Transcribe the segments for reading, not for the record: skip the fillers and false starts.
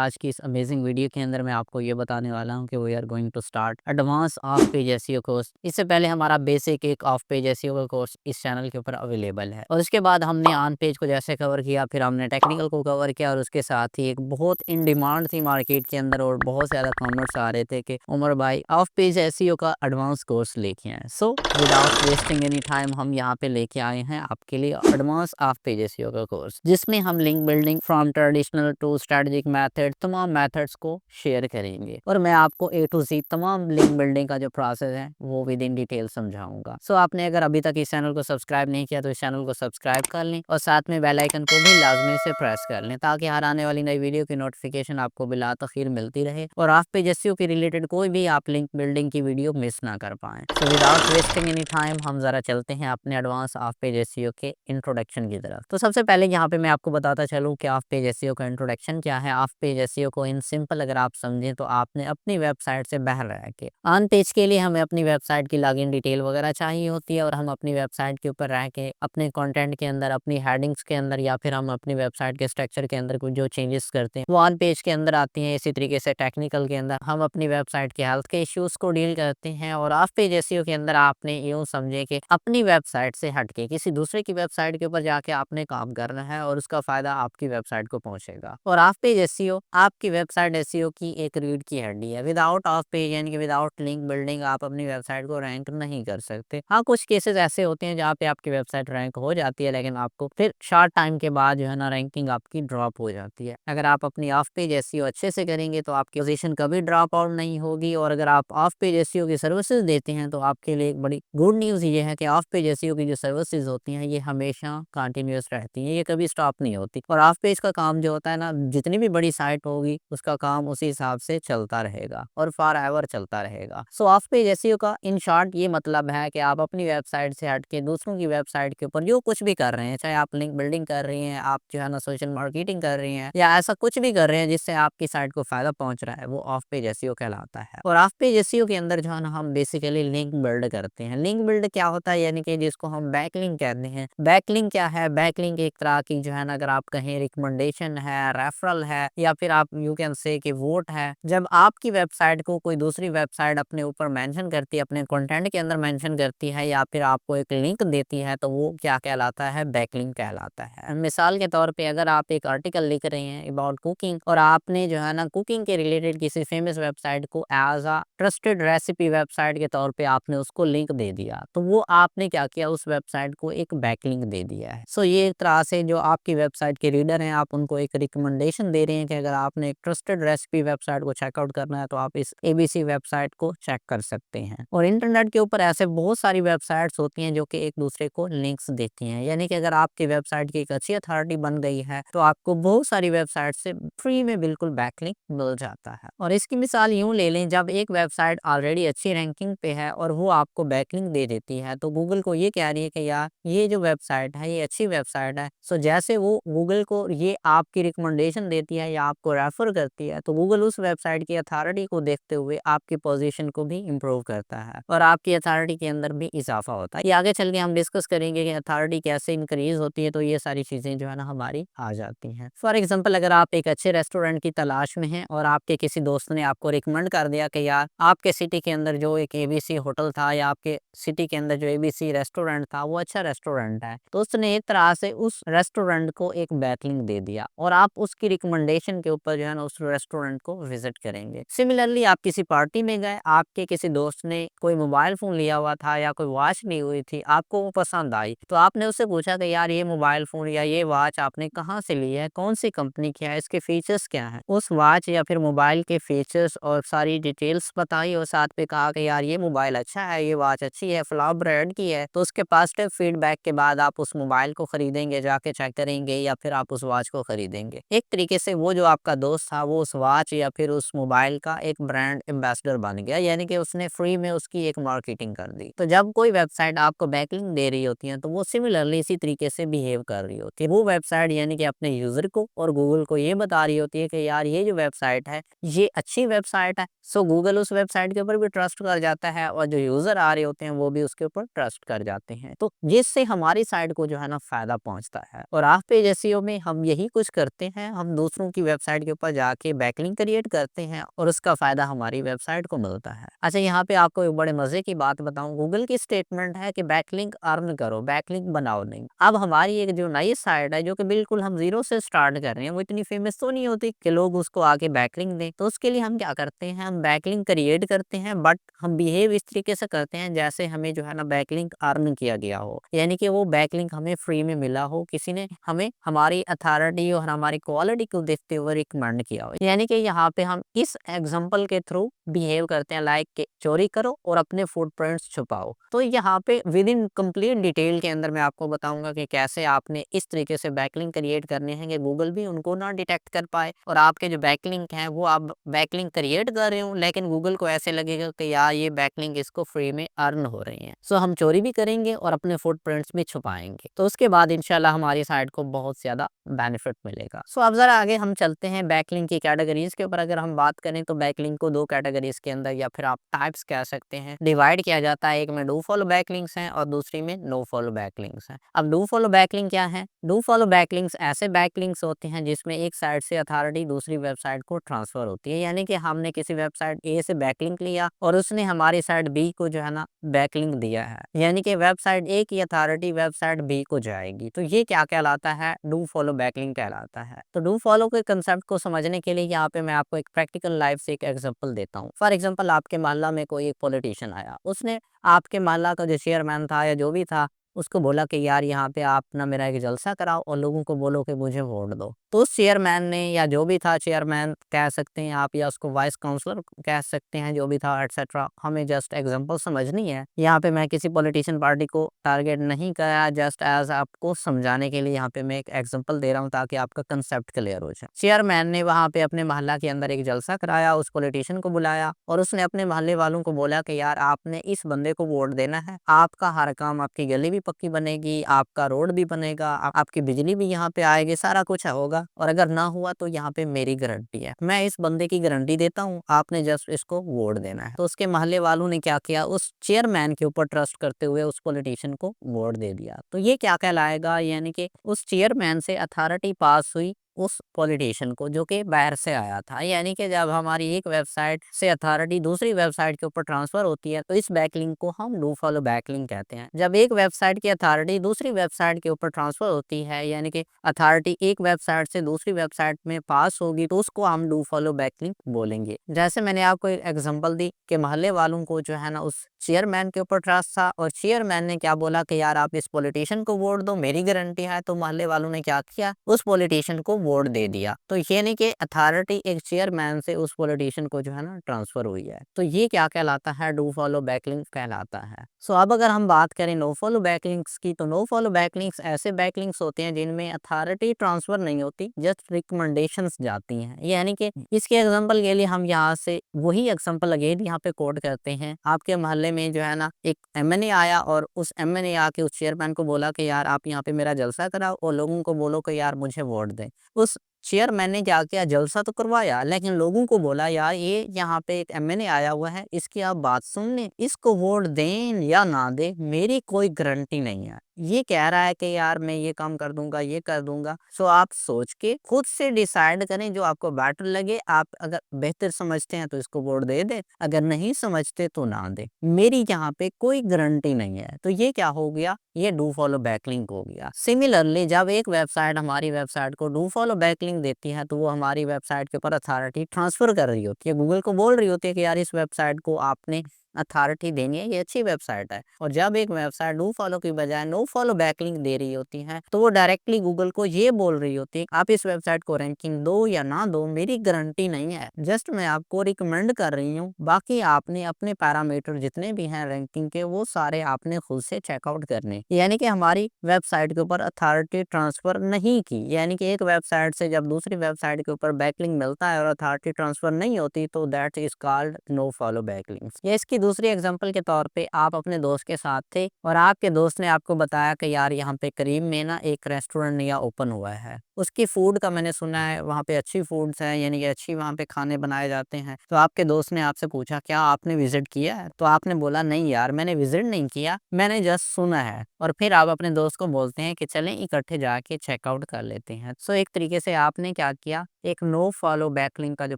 आज की इस अमेजिंग वीडियो के अंदर मैं आपको ये बताने वाला हूँ कि we are going to start advance off page SEO course. इससे पहले हमारा बेसिक एक ऑफ पेज एसईओ का कोर्स इस चैनल के ऊपर अवेलेबल है और उसके बाद हमने ऑन पेज को जैसे कवर किया, फिर हमने टेक्निकल को कवर किया और उसके साथ ही एक बहुत इन डिमांड थी मार्केट के अंदर और बहुत ज़्यादा कमेंट्स आ रहे थे कि उमर भाई ऑफ पेज एसईओ का एडवांस कोर्स लेके आए। So without wasting any time हम यहाँ पे लेके आए हैं आपके लिए एडवांस ऑफ पेज एसईओ का कोर्स, जिसमें हम link building from traditional to strategic method तमाम मेथड्स को शेयर करेंगे और मैं आपको ए टू ज़ेड तमाम लिंक बिल्डिंग का जो प्रोसेस है वो विद इन डिटेल समझाऊंगा। सो आपने अगर अभी तक इस चैनल को सब्सक्राइब नहीं किया तो इस चैनल को सब्सक्राइब कर लें और साथ में बेल आइकन को भी लाजमी से प्रेस कर लें ताकि हर आने वाली नई वीडियो की नोटिफिकेशन आपको बिला तखीर मिलती रहे और आप पे एसईओ के रिलेटेड कोई भी आप लिंक बिल्डिंग की वीडियो मिस ना कर पाएं। सो विदाउट वेस्टिंग एनी टाइम हम जरा चलते हैं अपने एडवांस ऑफ पेज एसईओ के इंट्रोडक्शन की तरफ। तो सबसे पहले यहाँ पे मैं आपको बताता चलूँ कि ऑफ पेज एसईओ का इंट्रोडक्शन क्या है। ऑफ पेज एसईओ को इन सिंपल अगर आप समझें तो आपने अपनी वेबसाइट से बाहर रह के ऑन पेज के लिए हमें अपनी वेबसाइट की लॉगिन डिटेल वगैरह चाहिए होती है और हम अपनी वेबसाइट के ऊपर रह के अपने कंटेंट के अंदर, अपनी हेडिंग्स के अंदर या फिर हम अपनी वेबसाइट के स्ट्रक्चर के अंदर कुछ जो चेंजेस करते हैं वो ऑन पेज के अंदर आती हैं। इसी तरीके से टेक्निकल के अंदर हम अपनी वेबसाइट के हेल्थ के इश्यूज को डील करते हैं और ऑफ पेज एसईओ के अंदर आपने यूँ समझे कि अपनी वेबसाइट से हटके किसी दूसरे की वेबसाइट के ऊपर जाके आपने काम करना है और उसका फायदा आपकी वेबसाइट को पहुंचेगा। और ऑफ पेज एसईओ आपकी वेबसाइट एसईओ की एक रीढ़ की हड्डी है। विदाउट ऑफ पेज यानी कि विदाउट लिंक बिल्डिंग आप अपनी वेबसाइट को रैंक नहीं कर सकते। हाँ, कुछ केसेस ऐसे होते हैं जहाँ पे आपकी वेबसाइट रैंक हो जाती है लेकिन आपको फिर शॉर्ट टाइम के बाद जो है ना रैंकिंग आपकी ड्रॉप हो जाती है। अगर आप अपनी ऑफ पेज एसईओ अच्छे से करेंगे तो आपकी पोजीशन कभी ड्रॉप आउट नहीं होगी। और अगर आप ऑफ पेज एसईओ की सर्विसेज देते हैं तो आपके लिए एक बड़ी गुड न्यूज़ ये है कि ऑफ पेज एसईओ की जो सर्विसेज होती हैं ये हमेशा कंटिन्यूअस रहती हैं, ये कभी स्टॉप नहीं होती। और ऑफ पेज का काम जो होता है ना, जितनी भी बड़ी साइट होगी उसका काम उसी हिसाब से चलता रहेगा और फॉर एवर चलता रहेगा। सो ऑफ पेज एसईओ का इन शॉर्ट ये मतलब है कि आप अपनी वेबसाइट से हट के दूसरों की वेबसाइट के ऊपर जो कुछ भी कर रहे हैं, चाहे आप लिंक बिल्डिंग कर रही हैं, आप जो है ना सोशल मार्केटिंग कर रही हैं या ऐसा कुछ भी कर रहे हैं जिससे आपकी साइट को फायदा पहुंच रहा है, वो ऑफ पेज एसईओ कहलाता है। और ऑफ पेज एसईओ के अंदर जो है ना हम बेसिकली लिंक बिल्ड करते हैं। लिंक बिल्ड क्या होता है, यानी कि जिसको हम बैकलिंक कहते हैं। बैकलिंक क्या है? बैकलिंक एक तरह की जो है ना, अगर आप कहें रिकमेंडेशन है, रेफरल है या फिर आप यू कैन से कि वोट है। जब आपकी वेबसाइट को कोई दूसरी वेबसाइट अपने ऊपर मेंशन करती है, अपने कंटेंट के अंदर मेंशन करती है या फिर आपको एक लिंक देती है तो वो क्या कहलाता है? बैकलिंक कहलाता है। मिसाल के तौर पे अगर आप एक आर्टिकल लिख रहे हैं अबाउट कुकिंग और आपने जो है ना कुकिंग के रिलेटेड किसी फेमस वेबसाइट को as a trusted recipe website के तौर पे आपने उसको लिंक दे दिया, तो वो आपने क्या किया? उस वेबसाइट को एक बैकलिंक दे दिया है। सो ये एक तरह से जो आपकी वेबसाइट के रीडर हैं, आप उनको एक रिकमेंडेशन दे रहे हैं कि अगर आपने एक ट्रस्टेड रेसिपी वेबसाइट को चेकआउट करना है तो आप इस एबीसी वेबसाइट को चेक कर सकते हैं। और इंटरनेट के ऊपर ऐसे बहुत सारी वेबसाइट्स होती हैं जो कि एक दूसरे को लिंक्स देती हैं, यानी कि अगर आपकी वेबसाइट की एक अच्छी अथॉरिटी बन गई है तो आपको बहुत सारी वेबसाइट से फ्री में बिल्कुल बैकलिंक मिल जाता है। और इसकी मिसाल यूं ले लें, जब एक वेबसाइट ऑलरेडी अच्छी रैंकिंग पे है और वो आपको बैकलिंक दे देती है तो गूगल को ये कह रही है कि यार ये जो वेबसाइट है ये अच्छी वेबसाइट है। सो जैसे वो गूगल को ये आपकी रिकमेंडेशन देती है या आपको रेफर करती है तो गूगल उस वेबसाइट की अथॉरिटी को देखते हुए आपकी पोजीशन को भी इम्प्रूव करता है और आपकी अथॉरिटी के अंदर भी इजाफा होता है। ये आगे चल के हम डिस्कस करेंगे कि अथॉरिटी कैसे इंक्रीज होती है, तो ये सारी चीजें जो है ना हमारी आ जाती हैं। फॉर एग्जाम्पल, अगर आप एक अच्छे रेस्टोरेंट की तलाश में हैं और आपके किसी दोस्त ने आपको रिकमेंड कर दिया कि यार आपके सिटी के अंदर जो एक एबीसी होटल था या आपके सिटी के अंदर जो एबीसी रेस्टोरेंट था वो अच्छा रेस्टोरेंट है, तो उसने एक तरह से उस रेस्टोरेंट को एक बैकलिंक दे दिया और आप उसकी रिकमेंडेशन के ऊपर जो है ना उस रेस्टोरेंट को विजिट करेंगे। सिमिलरली, आप किसी पार्टी में गए, आपके किसी दोस्त ने कोई मोबाइल फोन लिया हुआ था या कोई वॉच ली हुई थी, आपको वो पसंद आई तो आपने उससे पूछा कि यार ये मोबाइल फोन या ये वॉच आपने कहाँ से ली है, कौन सी कंपनी की है, इसके फीचर्स क्या हैं। उस वॉच या फिर मोबाइल के फीचर्स और सारी डिटेल्स बताई और साथ पे कहा कि यार ये मोबाइल अच्छा है, ये वॉच अच्छी है, फला ब्रांड की है। तो उसके पॉजिटिव फीडबैक के बाद आप उस मोबाइल को खरीदेंगे, जाके चेक करेंगे या फिर आप उस वॉच को खरीदेंगे। एक तरीके से वो जो आपका दोस्त था वो उस वॉच या फिर उस मोबाइल का एक ब्रांड एम्बेसडर बन गया, यानी कि उसने फ्री में उसकी एक मार्केटिंग कर दी। तो जब कोई वेबसाइट आपको बैकलिंक दे रही होती है तो वो सिमिलरली इसी तरीके से बिहेव कर रही होती है। वो वेबसाइट यानी कि अपने यूजर को और गूगल को ये बता रही होती है कि यार ये जो वेबसाइट है ये अच्छी वेबसाइट है। सो गूगल उस वेबसाइट के ऊपर भी ट्रस्ट कर जाता है और जो यूजर आ रहे होते हैं वो भी उसके ऊपर ट्रस्ट कर जाते हैं, तो जिससे हमारी साइट को जो है ना फायदा पहुंचता है। और ऑफ पेज एसईओ में हम यही कुछ करते हैं, हम दूसरों की वेबसाइट वेबसाइट के ऊपर जाके बैकलिंक क्रिएट करते हैं और उसका फ़ायदा हमारी वेबसाइट को मिलता है। अच्छा, यहाँ पे आपको एक बड़े मज़े की बात बताऊँ, गूगल की स्टेटमेंट है कि बैकलिंक अर्न करो, बैकलिंक बनाओ नहीं। अब हमारी एक जो नई साइट है जो कि बिल्कुल हम ज़ीरो से स्टार्ट कर रहे हैं, वो इतनी फेमस तो नहीं होती कि लोग उसको आके बैकलिंक दें। तो उसके लिए हम क्या करते हैं, हम बैकलिंक क्रिएट करते हैं, बट हम बिहेव इस तरीके से करते हैं जैसे हमें जो है ना बैकलिंक अर्न किया गया हो, यानी कि वो बैकलिंक हमें फ्री में मिला हो, किसी ने हमें हमारी अथॉरिटी और हमारी क्वालिटी को देखते हुए रिकमेंड किया हो। यानी कि यहाँ पे हम इस एग्जांपल के थ्रू बिहेव करते हैं लाइक के चोरी करो और अपने फुटप्रिंट्स छुपाओ। तो यहाँ पे विद इन कंप्लीट डिटेल के अंदर मैं आपको बताऊंगा कि कैसे आपने इस तरीके से बैकलिंक क्रिएट करने हैं कि गूगल भी उनको ना डिटेक्ट कर पाए और आपके जो बैकलिंक हैं वो आप बैकलिंक क्रिएट कर रहे हो लेकिन गूगल को ऐसे लगेगा कि यार ये बैकलिंक इसको फ्री में अर्न हो रही हैं। सो हम चोरी भी करेंगे और अपने फुटप्रिंट्स भी छुपाएंगे, तो उसके बाद इंशाल्लाह हमारी साइट को बहुत ज्यादा बेनिफिट मिलेगा। सो अब जरा आगे हम चलते हैं बैकलिंक की कैटेगरीज के ऊपर। अगर हम बात करें तो बैकलिंक को दो कैटेगरीज के अंदर या फिर आप टाइप्स कह सकते हैं डिवाइड किया जाता है। एक में डू फॉलो बैकलिंक्स हैं और दूसरी में नो फॉलो बैकलिंक्स हैं। अब डू फॉलो बैकलिंक क्या है? डू फॉलो बैकलिंक्स ऐसे बैकलिंक्स होते हैं जिसमें एक साइट से अथॉरिटी दूसरी वेबसाइट को ट्रांसफर होती है, यानी कि हमने किसी वेबसाइट ए से बैकलिंक लिया और उसने हमारी साइट बी को जो है ना बैकलिंक दिया है, यानी कि वेबसाइट ए की अथॉरिटी वेबसाइट बी को जाएगी। तो ये क्या कहलाता है? डू फॉलो बैकलिंक कहलाता है। तो डू फॉलो के कंसेप्ट को समझने के लिए यहाँ पे मैं आपको एक प्रैक्टिकल लाइफ से एक एग्जांपल देता हूँ। फॉर एग्जांपल, आपके मोहल्ला में कोई एक पॉलिटिशियन आया, उसने आपके मोहल्ला का जो चेयरमैन था या जो भी था उसको बोला कि यार यहाँ पे आप ना मेरा एक जलसा कराओ और लोगों को बोलो कि मुझे वोट दो। तो उस चेयरमैन ने या जो भी था, चेयरमैन कह सकते हैं आप या उसको वाइस काउंसलर कह सकते हैं, जो भी था एटसेट्रा, हमें जस्ट एग्जांपल समझनी है। यहाँ पे मैं किसी पॉलिटिशियन पार्टी को टारगेट नहीं कराया, जस्ट एज आपको समझाने के लिए यहाँ पे मैं एक एग्जांपल दे रहा हूँ ताकि आपका कंसेप्ट क्लियर हो जाए। चेयरमैन ने वहाँ पे अपने मोहल्ला के अंदर एक जलसा कराया, उस पॉलिटिशियन को बुलाया और उसने अपने मोहल्ले वालों को बोला कि यार आपने इस बंदे को वोट देना है, आपका हर काम, आपकी गली भी पक्की बनेगी, आपका रोड भी बनेगा, आपकी बिजली भी यहाँ पे आएगी, सारा कुछ होगा और अगर ना हुआ तो यहाँ पे मेरी गारंटी है, मैं इस बंदे की गारंटी देता हूँ, आपने जस्ट इसको वोट देना है। तो उसके मोहल्ले वालों ने क्या किया, उस चेयरमैन के ऊपर ट्रस्ट करते हुए उस पॉलिटिशियन को वोट दे दिया। तो ये क्या कहलाएगा, यानी कि उस चेयरमैन से अथॉरिटी पास हुई उस पॉलिटिशियन को जो कि बाहर से आया था। यानी कि जब हमारी एक वेबसाइट से अथॉरिटी दूसरी वेबसाइट के ऊपर ट्रांसफर होती है तो इस बैकलिंक को हम डू फॉलो बैकलिंक कहते हैं। जब एक वेबसाइट की अथॉरिटी दूसरी वेबसाइट के ऊपर ट्रांसफर होती है, यानी कि अथॉरिटी एक वेबसाइट से दूसरी वेबसाइट में पास होगी, तो उसको हम डू फॉलो बैकलिंक बोलेंगे। जैसे मैंने आपको एक एग्जांपल दी कि मोहल्ले वालों को जो है ना उस चेयरमैन के ऊपर ट्रस्ट था और चेयरमैन ने क्या बोला कि यार आप इस पॉलिटिशियन को वोट दो, मेरी गारंटी है। तो मोहल्ले वालों ने क्या किया, उस पॉलिटिशियन को वोट दे दिया। तो ये नहीं कि अथॉरिटी एक चेयरमैन से उस पॉलिटिशियन को जो है ना ट्रांसफर हुई है। तो ये क्या कहलाता है, डू फॉलो बैकलिंक कहलाता है। सो अब अगर हम बात करें नो फॉलो बैकलिंक्स की, तो नो फॉलो बैकलिंक्स ऐसे बैकलिंक्स होते हैं जिनमें अथॉरिटी ट्रांसफर नहीं होती, जस्ट रिकमेंडेशंस जाती हैं। यानी कि इसके एग्जांपल के लिए हम यहाँ से वही एग्जांपल अगेन यहाँ पे कोट करते हैं। आपके मोहल्ले में जो है ना एक एमएनए आया और उस एमएनए आके उस चेयरमैन को बोला कि यार आप यहाँ पे मेरा जलसा कराओ और लोगों को बोलो कि यार मुझे वोट दें। उस चेयरमैन ने क्या किया, जलसा तो करवाया लेकिन लोगों को बोला यार ये यहाँ पे एक एमएनए आया हुआ है, इसकी आप बात सुन लें, इसको वोट दें या ना दें मेरी कोई गारंटी नहीं है। ये कह रहा है कि यार मैं ये काम कर दूंगा, ये कर दूंगा। सो आप सोच के खुद से डिसाइड करें जो आपको बेटर लगे। आप अगर बेहतर समझते हैं तो इसको वोट दे दे, अगर नहीं समझते तो ना दे, मेरी यहाँ पे कोई गारंटी नहीं है। तो ये क्या हो गया, ये डू फॉलो बैकलिंक हो गया। सिमिलरली जब एक वेबसाइट हमारी वेबसाइट को डू फॉलो बैकलिंक देती है तो वो हमारी वेबसाइट के ऊपर अथॉरिटी ट्रांसफर कर रही होती है, गूगल को बोल रही होती है कि यार इस वेबसाइट को आपने अथॉरिटी देनी है, ये अच्छी वेबसाइट है। और जब एक वेबसाइट डू फॉलो की बजाय नो फॉलो बैकलिंक दे रही होती है तो वो डायरेक्टली गूगल को ये बोल रही होती है आप इस वेबसाइट को रैंकिंग दो या ना दो मेरी गारंटी नहीं है, जस्ट मैं आपको रिकमेंड कर रही हूँ, बाकी आपने अपने पैरामीटर जितने भी हैं रैंकिंग के वो सारे आपने खुद से चेकआउट करने। यानी कि हमारी वेबसाइट के ऊपर अथॉरिटी ट्रांसफर नहीं की, यानी कि एक वेबसाइट से जब दूसरी वेबसाइट के ऊपर बैकलिंक मिलता है और अथॉरिटी ट्रांसफर नहीं होती तो that is called no follow backlink. ये इसकी दूसरी एग्जांपल के तौर पे आप अपने दोस्त के साथ थे और आपके दोस्त ने आपको बताया कि यार यहाँ पे करीब में ना एक रेस्टोरेंट नया ओपन हुआ है, उसकी फूड का मैंने सुना है वहाँ पे अच्छी फूड्स हैं, यानी कि अच्छी वहाँ पे खाने बनाए जाते हैं। तो आपके दोस्त ने आपसे पूछा क्या आपने विजिट किया है? तो आपने बोला नहीं यार मैंने विजिट नहीं किया, मैंने जस्ट सुना है। और फिर आप अपने दोस्त को बोलते हैं कि चलें इकट्ठे जाके चेकआउट कर लेते हैं। सो एक तरीके से आपने क्या किया, एक नो फॉलो बैकलिंक का जो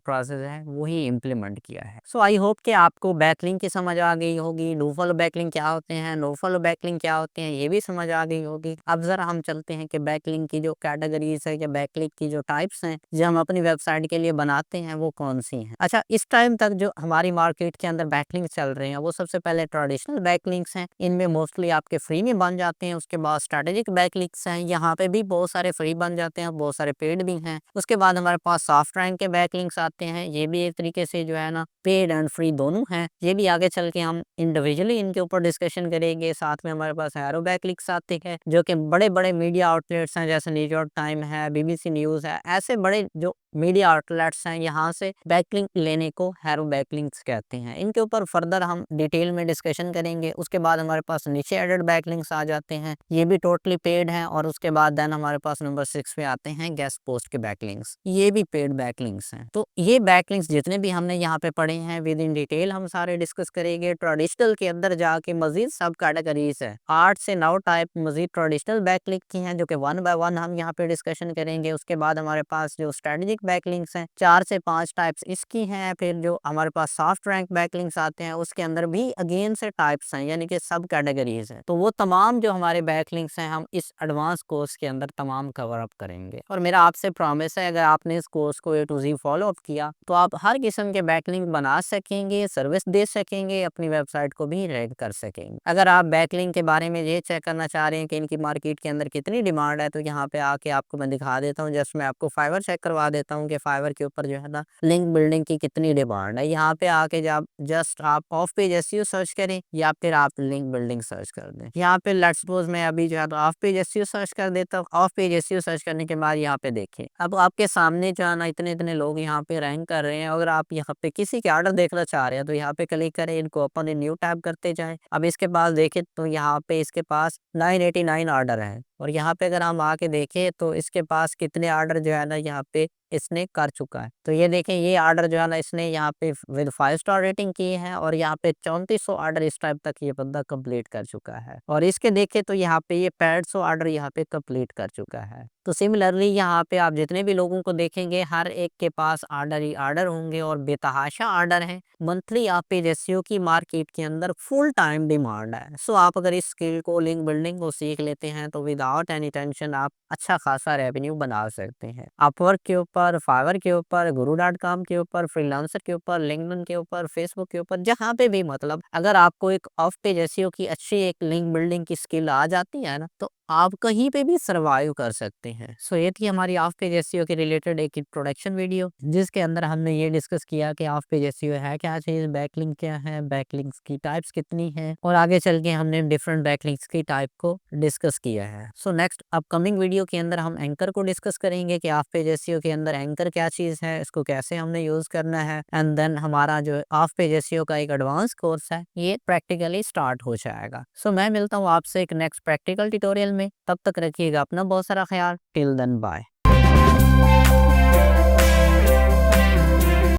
प्रोसेस है वही इम्प्लीमेंट किया है। सो आई होप कि आपको बैकलिंक की समझ आ गई होगी, नो फॉलो बैकलिंक क्या होते हैं, नो फॉलो बैकलिंक क्या होते हैं ये भी समझ आ गई होगी। अब जरा हम चलते हैं कि बैकलिंक की जो कैटेगरीज है या बैकलिंक की जो टाइप्स हैं जो हम अपनी वेबसाइट के लिए बनाते हैं वो कौन सी हैं। अच्छा, इस टाइम तक जो हमारी मार्केट के अंदर बैकलिंक चल रहे हैं वो सबसे पहले ट्रेडिशनल बैकलिंक्स हैं, इनमें मोस्टली आपके फ्री में बन जाते हैं। उसके बाद स्ट्रेटेजिक बैकलिंक्स हैं, यहाँ पे भी बहुत सारे फ्री बन जाते हैं, बहुत सारे पेड भी हैं। उसके बाद हमारे पास सॉफ्ट रैंक के बैकलिंक्स आते हैं, ये भी एक तरीके से जो है ना पेड एंड फ्री दोनों हैं। ये भी आगे चल के हम इंडिविजुअली इनके ऊपर डिस्कशन करेंगे। साथ में हमारे पास एरो बैकलिंक्स आते हैं जो कि बड़े बड़े मीडिया आउटलेट्स हैं, जैसे न्यूयॉर्क टाइम है, BBC न्यूज़ है, ऐसे बड़े जो मीडिया आउटलेट्स हैं यहाँ से बैकलिंक लेने को हैरो बैकलिंक्स कहते हैं। इनके ऊपर फर्दर हम डिटेल में डिस्कशन करेंगे। उसके बाद हमारे पास नीचे एडेड बैकलिंक्स आ जाते हैं, ये भी टोटली पेड हैं। और उसके बाद देन हमारे पास नंबर 6 पे आते हैं गेस्ट पोस्ट के बैकलिंक्स, ये भी पेड बैकलिंक्स हैं। तो ये बैकलिंक्स जितने भी हमने यहाँ पे पढ़े हैं विद इन डिटेल हम सारे डिस्कस करेंगे। ट्रेडिशनल के अंदर जाके मजीद सब कैटेगरीज है, 8 से 9 टाइप मजीद ट्रेडिशनल बैकलिंक की हैं जो कि 1 बाय 1 हम यहाँ पे डिस्कशन करेंगे। उसके बाद हमारे पास जो स्ट्रेटेजिक बैकलिंक्स हैं 4 से 5 टाइप्स इसकी हैं। फिर जो हमारे पास सॉफ्ट रैंक बैकलिंक्स आते हैं उसके अंदर भी अगेन से टाइप्स हैं, यानी कि सब कैटेगरीज हैं। तो वो तमाम जो हमारे बैकलिंक्स हैं हम इस एडवांस कोर्स के अंदर तमाम कवर अप करेंगे। और मेरा आपसे प्रॉमिस है अगर आपने इस कोर्स को A to Z follow up किया तो आप हर किस्म के बैकलिंक बना सकेंगे, सर्विस दे सकेंगे, अपनी वेबसाइट को भी रैंक कर सकेंगे। अगर आप बैकलिंक के बारे में ये चेक करना चाह रहे हैं कि इनकी मार्केट के अंदर कितनी डिमांड है तो यहाँ पे आके आपको मैं दिखा देता हूँ। जस्ट मैं आपको फाइवर चेक करवा देता हूँ कि फाइवर के ऊपर जो है ना लिंक बिल्डिंग की कितनी डिमांड है। यहाँ पे आके जब जस्ट आप ऑफ पेज SEO सर्च करें या फिर आप लिंक बिल्डिंग सर्च कर दें। यहाँ पे लेट्स सपोज मैं अभी जो है तो ऑफ पेज SEO सर्च कर देता हूँ। ऑफ पेज SEO सर्च करने के बाद यहाँ पे देखिए अब आपके सामने जो है ना इतने इतने लोग यहाँ पे रैंक कर रहे हैं। अगर आप यहाँ पे किसी के ऑर्डर देखना चाह रहे हैं तो यहाँ पे क्लिक करें, इनको ओपन इन न्यू टैब करते जाएं। अब इसके पास देखें तो यहाँ पे इसके पास 989 ऑर्डर है और यहाँ पे अगर हम आके देखें तो इसके पास कितने ऑर्डर जो है ना यहाँ पे इसने कर चुका है। तो ये देखें ये ऑर्डर जो है ना इसने यहाँ पे विद 5 स्टार रेटिंग की है और यहाँ पे 3400 ऑर्डर इस टाइम तक ये बंदा कंप्लीट कर चुका है। और इसके देखें तो यहाँ पे ये 6500 ऑर्डर यहाँ पे कंप्लीट कर चुका है। तो सिमिलरली यहाँ पे आप जितने भी लोगों को देखेंगे हर एक के पास ऑर्डर ही ऑर्डर होंगे और बेतहाशा ऑर्डर हैं। मंथली आप पेज SEO की मार्केट के अंदर फुल टाइम डिमांड है। सो आप अगर इस स्किल को लिंक बिल्डिंग को सीख लेते हैं तो विदाउट एनी टेंशन आप अच्छा खासा रेवेन्यू बना सकते हैं। अपवर्क के ऊपर, फाइवर के ऊपर, guru.com के ऊपर, फ्रीलांसर के ऊपर, लिंक्डइन के ऊपर, फेसबुक के ऊपर, जहाँ पे भी मतलब अगर आपको एक ऑफ पेज SEO की अच्छी एक लिंक बिल्डिंग की स्किल आ जाती है ना तो आप कहीं पे भी सर्वाइव कर सकते हैं। सो ये थी हमारी ऑफ पेज SEO के रिलेटेड एक इंट्रोडक्शन वीडियो जिसके अंदर हमने ये डिस्कस किया कि ऑफ पेज SEO है क्या चीज़, बैकलिंक क्या है, बैकलिंक्स की टाइप्स कितनी है और आगे चल के हमने डिफरेंट बैकलिंक्स की टाइप को डिस्कस किया है। सो नेक्स्ट अपकमिंग वीडियो के अंदर हम एंकर को डिस्कस करेंगे कि ऑफ पेज SEO के अंदर एंकर क्या चीज़ है, इसको कैसे हमने यूज़ करना है। एंड देन हमारा जो ऑफ पेज SEO का एक एडवांस कोर्स है ये प्रैक्टिकली स्टार्ट हो जाएगा। सो मैं मिलता हूँ आपसे एक नेक्स्ट प्रैक्टिकल ट्यूटोरियल में, तब तक रखिएगा अपना बहुत सारा ख्याल। Till then bye.